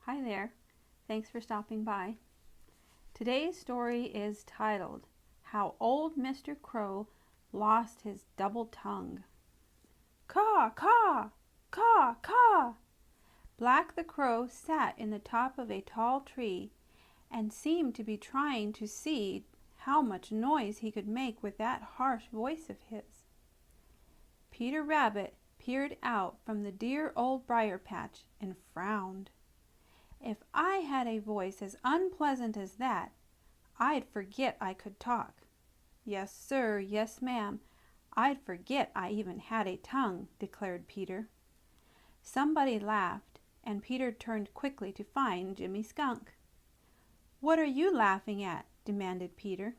Hi there. Thanks for stopping by. Today's story is titled, How Old Mr. Crow Lost His Double Tongue. Caw, caw, caw, caw. Black the Crow sat in the top of a tall tree and seemed to be trying to see how much noise he could make with that harsh voice of his. Peter Rabbit peered out from the dear old briar patch and frowned. If I had a voice as unpleasant as that, I'd forget I could talk. Yes, sir, yes, ma'am, I'd forget I even had a tongue, declared Peter. Somebody laughed, and Peter turned quickly to find Jimmy Skunk. What are you laughing at? Demanded Peter.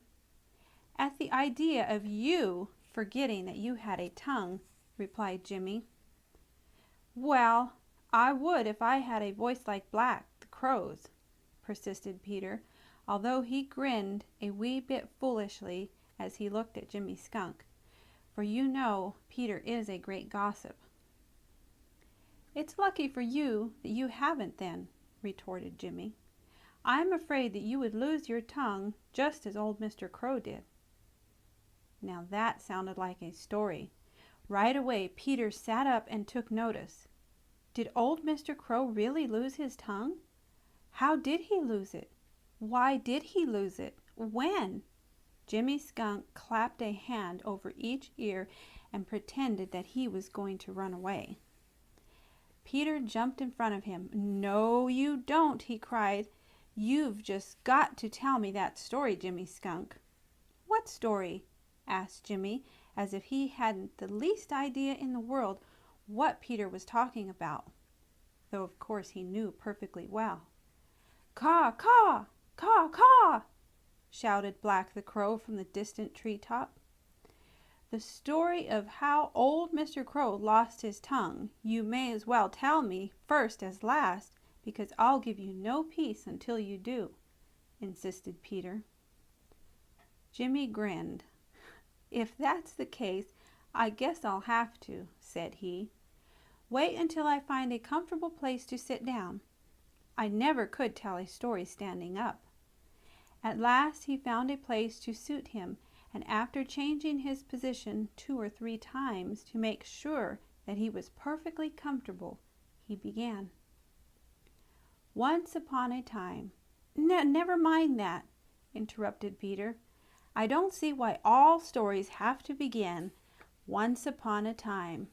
At the idea of you forgetting that you had a tongue, replied Jimmy. Well, I would if I had a voice like Black the Crow's, persisted Peter, although he grinned a wee bit foolishly as he looked at Jimmy Skunk, for you know Peter is a great gossip. It's lucky for you that you haven't then, retorted Jimmy. I'm afraid that you would lose your tongue just as old Mr. Crow did. Now that sounded like a story. Right away Peter sat up and took notice. Did old Mr. Crow really lose his tongue? How did he lose it? Why did he lose it? When? Jimmy Skunk clapped a hand over each ear and pretended that he was going to run away. Peter jumped in front of him. No, you don't, he cried. You've just got to tell me that story, Jimmy Skunk. What story? Asked Jimmy, as if he hadn't the least idea in the world what Peter was talking about, though of course he knew perfectly well. Caw, caw, caw, caw, shouted Black the Crow from the distant treetop. The story of how old Mr. Crow lost his tongue you may as well tell me first as last, because I'll give you no peace until you do, insisted Peter. Jimmy grinned. If that's the case, I guess I'll have to, said he. Wait until I find a comfortable place to sit down. I never could tell a story standing up. At last he found a place to suit him, and after changing his position 2 or 3 times to make sure that he was perfectly comfortable, he began. Once upon a time. Never mind that, interrupted Peter. I don't see why all stories have to begin once upon a time.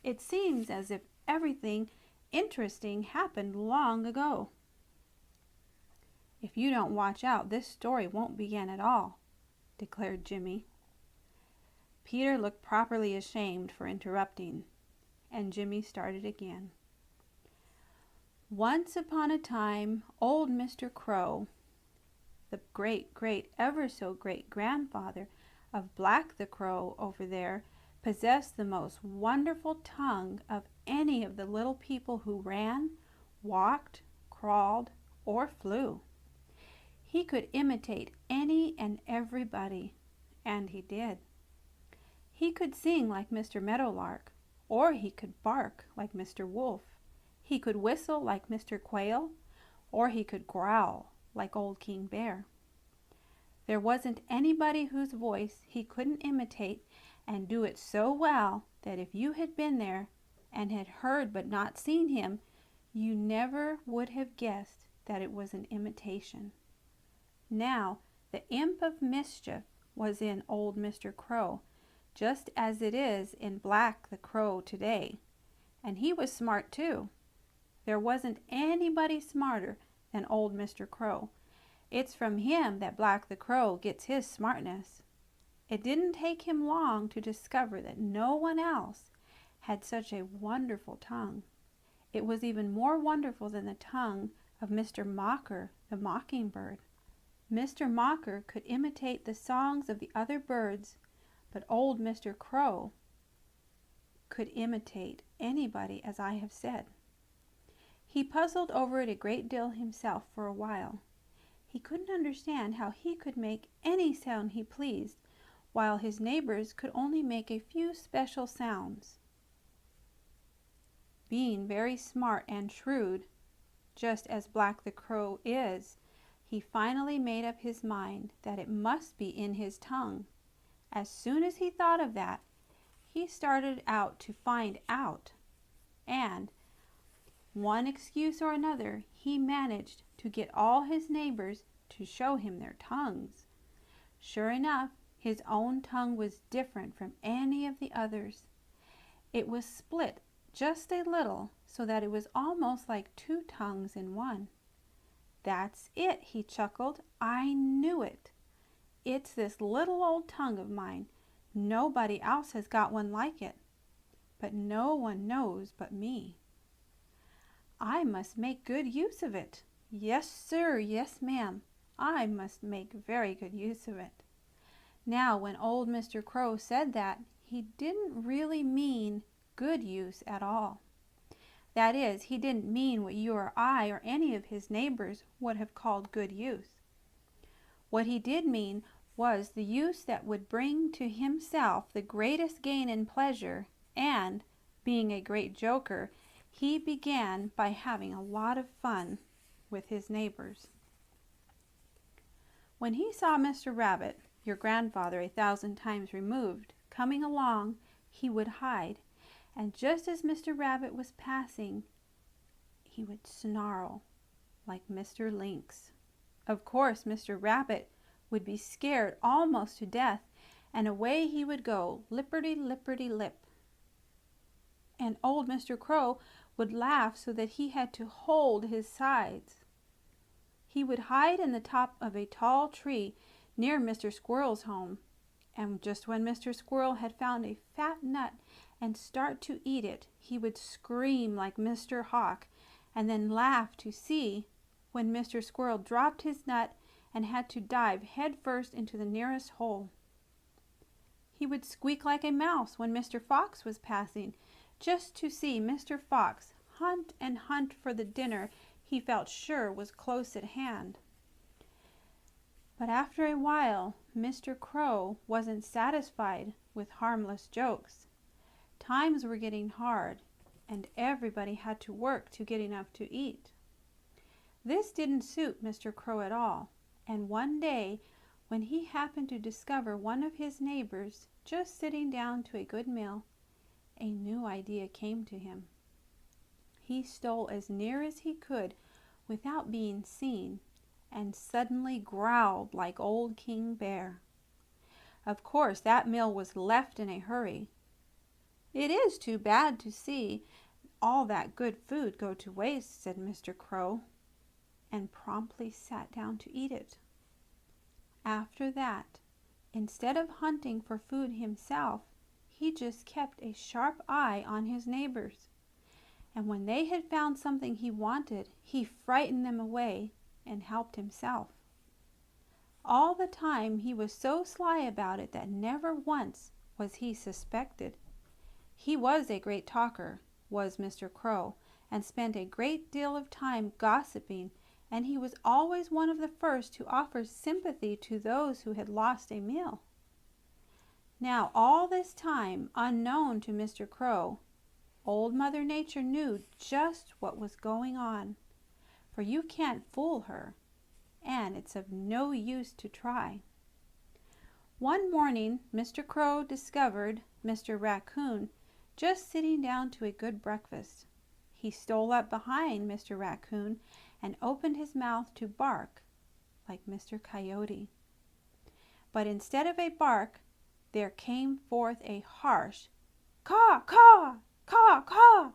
It seems as if everything interesting happened long ago. If you don't watch out, this story won't begin at all, declared Jimmy. Peter looked properly ashamed for interrupting, and Jimmy started again. Once upon a time, old Mr. Crow, the great, ever so great grandfather of Black the Crow over there, possessed the most wonderful tongue of any of the little people who ran, walked, crawled, or flew. He could imitate any and everybody, and he did. He could sing like Mr. Meadowlark, or he could bark like Mr. Wolf. He could whistle like Mr. Quail, or he could growl like Old King Bear. There wasn't anybody whose voice he couldn't imitate and do it so well that if you had been there and had heard but not seen him, you never would have guessed that it was an imitation. Now, the imp of mischief was in old Mr. Crow, just as it is in Black the Crow today. And he was smart too. There wasn't anybody smarter than old Mr. Crow. It's from him that Black the Crow gets his smartness. It didn't take him long to discover that no one else had such a wonderful tongue. It was even more wonderful than the tongue of Mr. Mocker the mockingbird. Mr. Mocker could imitate the songs of the other birds, but old Mr. Crow could imitate anybody, as I have said. He puzzled over it a great deal himself for a while. He couldn't understand how he could make any sound he pleased, while his neighbors could only make a few special sounds. Being very smart and shrewd, just as Black the Crow is, he finally made up his mind that it must be in his tongue. As soon as he thought of that, he started out to find out, and one excuse or another, he managed to get all his neighbors to show him their tongues. Sure enough, his own tongue was different from any of the others. It was split just a little so that it was almost like two tongues in one. That's it, he chuckled. I knew it. It's this little old tongue of mine. Nobody else has got one like it. But no one knows but me. I must make good use of it. Yes, sir, yes, ma'am. I must make very good use of it. Now, when old Mr. Crow said that, he didn't really mean good use at all. That is, he didn't mean what you or I or any of his neighbors would have called good use. What he did mean was the use that would bring to himself the greatest gain and pleasure, and, being a great joker, he began by having a lot of fun with his neighbors. When he saw Mr. Rabbit, your grandfather 1,000 times removed, coming along, he would hide, and just as Mr. Rabbit was passing, he would snarl like Mr. Lynx. Of course, Mr. Rabbit would be scared almost to death, and away he would go, lipperty-lipperty-lip. And old Mr. Crow would laugh so that he had to hold his sides. He would hide in the top of a tall tree near Mr. Squirrel's home, and just when Mr. Squirrel had found a fat nut and start to eat it, he would scream like Mr. Hawk, and then laugh to see when Mr. Squirrel dropped his nut and had to dive head first into the nearest hole. He would squeak like a mouse when Mr. Fox was passing, just to see Mr. Fox hunt and hunt for the dinner he felt sure was close at hand. But after a while, Mr. Crow wasn't satisfied with harmless jokes. Times were getting hard, and everybody had to work to get enough to eat. This didn't suit Mr. Crow at all, and one day, when he happened to discover one of his neighbors just sitting down to a good meal, a new idea came to him. He stole as near as he could without being seen, and suddenly growled like old King Bear. Of course, that meal was left in a hurry. "It is too bad to see all that good food go to waste," said Mr. Crow, and promptly sat down to eat it. After that, instead of hunting for food himself, he just kept a sharp eye on his neighbors. And when they had found something he wanted, he frightened them away and helped himself. All the time he was so sly about it that never once was he suspected. He was a great talker, was Mr. Crow, and spent a great deal of time gossiping, and he was always one of the first to offer sympathy to those who had lost a meal. Now, all this time, unknown to Mr. Crow, Old Mother Nature knew just what was going on, for you can't fool her, and it's of no use to try. One morning, Mr. Crow discovered Mr. Raccoon just sitting down to a good breakfast. He stole up behind Mr. Raccoon and opened his mouth to bark like Mr. Coyote. But instead of a bark, there came forth a harsh caw, caw, caw, caw.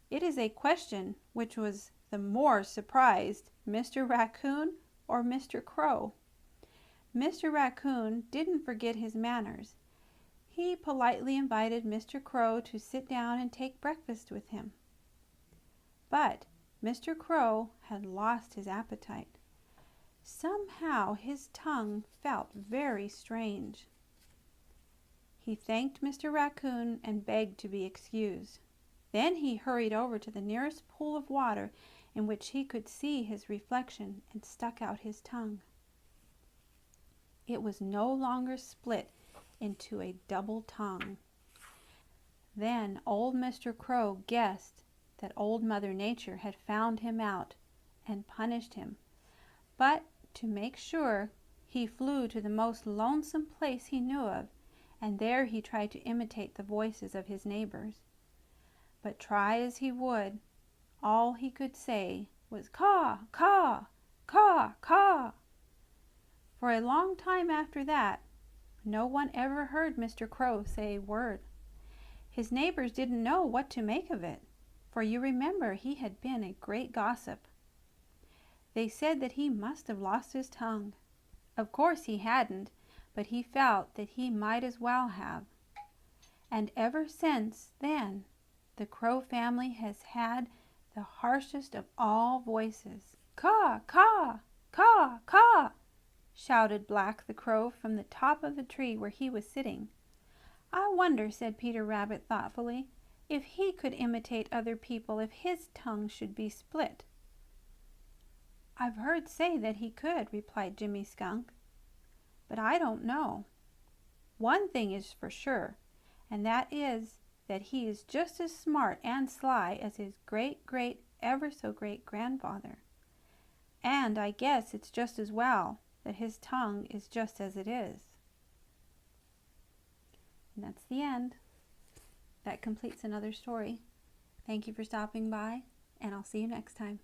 It is a question which was the more surprised, Mr. Raccoon or Mr. Crow. Mr. Raccoon didn't forget his manners. He politely invited Mr. Crow to sit down and take breakfast with him. But Mr. Crow had lost his appetite. Somehow his tongue felt very strange. He thanked Mr. Raccoon and begged to be excused. Then he hurried over to the nearest pool of water in which he could see his reflection and stuck out his tongue. It was no longer split into a double tongue. Then old Mr. Crow guessed that Old Mother Nature had found him out and punished him. But to make sure, he flew to the most lonesome place he knew of, and there he tried to imitate the voices of his neighbors. But try as he would, all he could say was caw, caw, caw, caw. For a long time after that, no one ever heard Mr. Crow say a word. His neighbors didn't know what to make of it, for you remember he had been a great gossip. They said that he must have lost his tongue. Of course he hadn't, but he felt that he might as well have. And ever since then, the Crow family has had the harshest of all voices. Caw, caw, caw, caw, shouted Black the Crow from the top of the tree where he was sitting. I wonder, said Peter Rabbit thoughtfully, if he could imitate other people if his tongue should be split. I've heard say that he could, replied Jimmy Skunk, but I don't know. One thing is for sure, and that is that he is just as smart and sly as his great ever so great grandfather. And I guess it's just as well that his tongue is just as it is. And that's the end. That completes another story. Thank you for stopping by, and I'll see you next time.